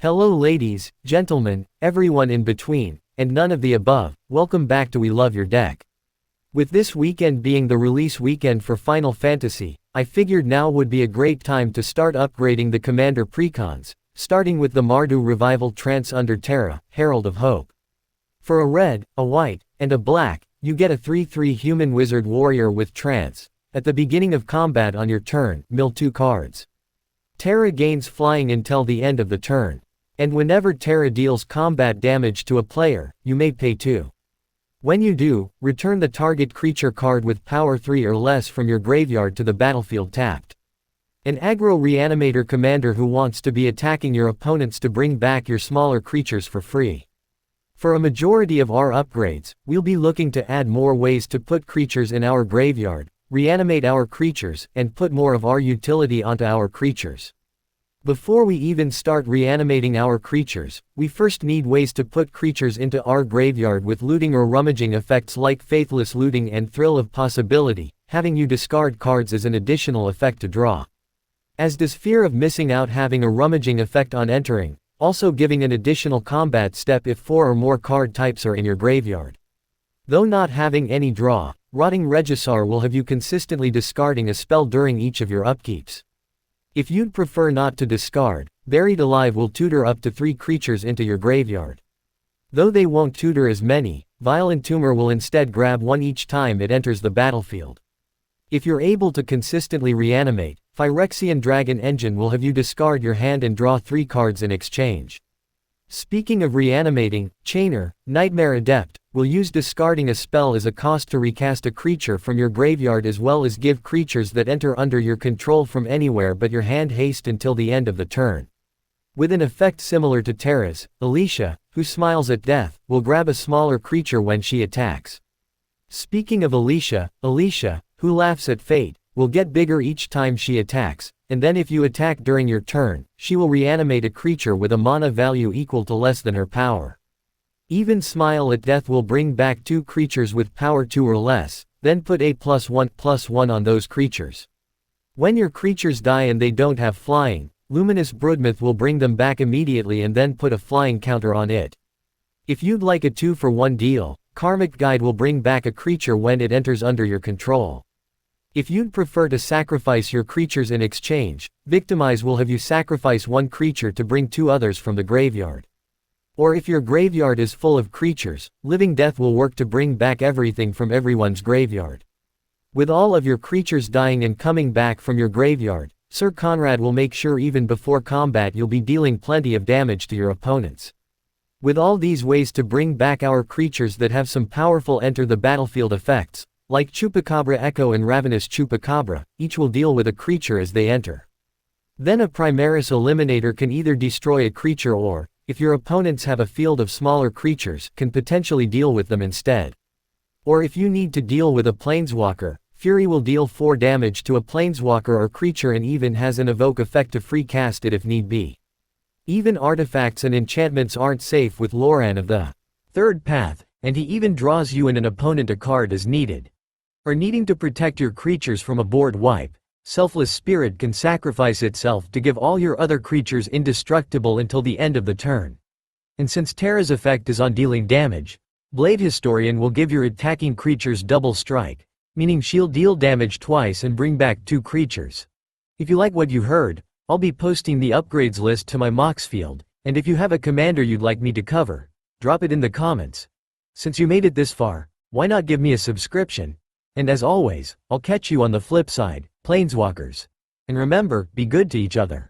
Hello ladies, gentlemen, everyone in between, and none of the above, welcome back to We Love Your Deck. With this weekend being the release weekend for Final Fantasy, I figured now would be a great time to start upgrading the Commander Precons, starting with the Mardu Revival Trance under Terra, Herald of Hope. For a red, a white, and a black, you get a 3/3 human wizard warrior with Trance. At the beginning of combat on your turn, mill 2 cards. Terra gains flying until the end of the turn. And whenever Terra deals combat damage to a player, you may pay 2. When you do, return the target creature card with power 3 or less from your graveyard to the battlefield tapped. An aggro reanimator commander who wants to be attacking your opponents to bring back your smaller creatures for free. For a majority of our upgrades, we'll be looking to add more ways to put creatures in our graveyard, reanimate our creatures, and put more of our utility onto our creatures. Before we even start reanimating our creatures, we first need ways to put creatures into our graveyard with looting or rummaging effects like Faithless Looting and Thrill of Possibility, having you discard cards as an additional effect to draw. As does Fear of Missing Out having a rummaging effect on entering, also giving an additional combat step if 4 or more card types are in your graveyard. Though not having any draw, Rotting Regisaur will have you consistently discarding a spell during each of your upkeeps. If you'd prefer not to discard, Buried Alive will tutor up to 3 creatures into your graveyard. Though they won't tutor as many, Violent Tumor will instead grab 1 each time it enters the battlefield. If you're able to consistently reanimate, Phyrexian Dragon Engine will have you discard your hand and draw 3 cards in exchange. Speaking of reanimating, Chainer, Nightmare Adept, will use discarding a spell as a cost to recast a creature from your graveyard as well as give creatures that enter under your control from anywhere but your hand haste until the end of the turn. With an effect similar to Terra's, Alicia, who smiles at death, will grab a smaller creature when she attacks. Speaking of Alicia, who laughs at fate, will get bigger each time she attacks, and then if you attack during your turn, she will reanimate a creature with a mana value equal to less than her power. Even Smile at Death will bring back 2 creatures with power 2 or less, then put a +1/+1 on those creatures. When your creatures die and they don't have flying, Luminous Broodmyth will bring them back immediately and then put a flying counter on it. If you'd like a 2-for-1 deal, Karmic Guide will bring back a creature when it enters under your control. If you'd prefer to sacrifice your creatures in exchange, Victimize will have you sacrifice 1 creature to bring 2 others from the graveyard. Or if your graveyard is full of creatures, Living Death will work to bring back everything from everyone's graveyard. With all of your creatures dying and coming back from your graveyard, Sir Conrad will make sure even before combat you'll be dealing plenty of damage to your opponents. With all these ways to bring back our creatures that have some powerful enter the battlefield effects, like Chupacabra Echo and Ravenous Chupacabra, each will deal with a creature as they enter. Then a Primaris Eliminator can either destroy a creature or, if your opponents have a field of smaller creatures, can potentially deal with them instead. Or if you need to deal with a Planeswalker, Fury will deal 4 damage to a Planeswalker or creature and even has an evoke effect to free cast it if need be. Even artifacts and enchantments aren't safe with Loran of the Third Path, and he even draws you and an opponent a card as needed. Or needing to protect your creatures from a board wipe, Selfless Spirit can sacrifice itself to give all your other creatures indestructible until the end of the turn. And since Terra's effect is on dealing damage, Blade Historian will give your attacking creatures double strike, meaning she'll deal damage twice and bring back 2 creatures. If you like what you heard, I'll be posting the upgrades list to my Mox field, and if you have a commander you'd like me to cover, drop it in the comments. Since you made it this far, why not give me a subscription? And as always, I'll catch you on the flip side, Planeswalkers. And remember, be good to each other.